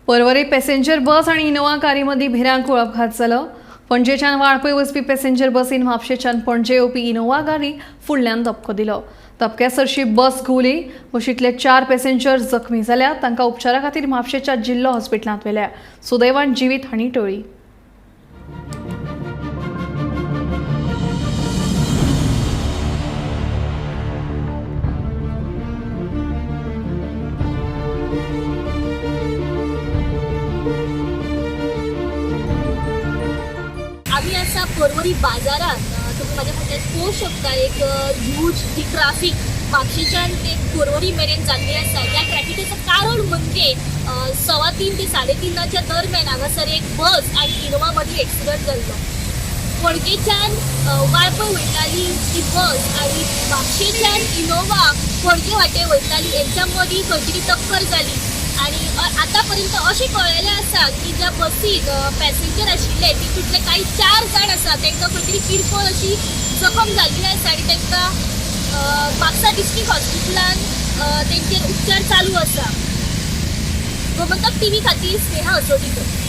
Porvorim passenger बस आणि Innova कारमध्ये भिरांकूळ अपघात जालो। पणजेच्यान वाळपय वचपी पॅसेंजर बसीन म्हापशेच्यान पणजे येवपी इनोवा गाडी फुडल्यान धपको दिलो। धपक्या सरशी बस घुंवली। बशींतले 4 पॅसेंजर जखमी जाल्या। तांकां उपचारा खातीर म्हापशेच्या जिल्लो हॉस्पिटलांत व्हेल्या। सुदैवान जिवीत हानी टळ्ळी। आम्ही असा परवरी बाजारात तुम्ही माझ्या फाटल्यान पळोवंक शकता एक ह्यूज ही ट्रॅफिक म्हापशेच्यान ते परवरी मेरेन जाल्ली आसा। ह्या ट्रॅफिकेचं कारण म्हणजे 3:15 ते 3:30च्या दरम्यान हांगासर एक बस आनी इनोवा मदीं एक्सिडंट जाल्लो। पणजेच्यान वाळपय वयताली ती बस आनी म्हापशेच्यान इनोवा पणजे वाटे वयताली हेंच्या मदीं खंय तरी टक्कर जाली। आणि आता पर्यंत अशें कळलेलें आसा की ज्या बसीन पॅसेंजर आशिल्ले तितूंतले काही 4 जाण आसा तांकां खंय तरी किरकोळ अशी जखम जाल्ली आसा आनी तांकां म्हापसा डिस्ट्रिक्ट हॉस्पिटलान तांचेर उपचार चालू आसा। गोमंतक टीव्ही खातीर स्नेहा असोटीकर।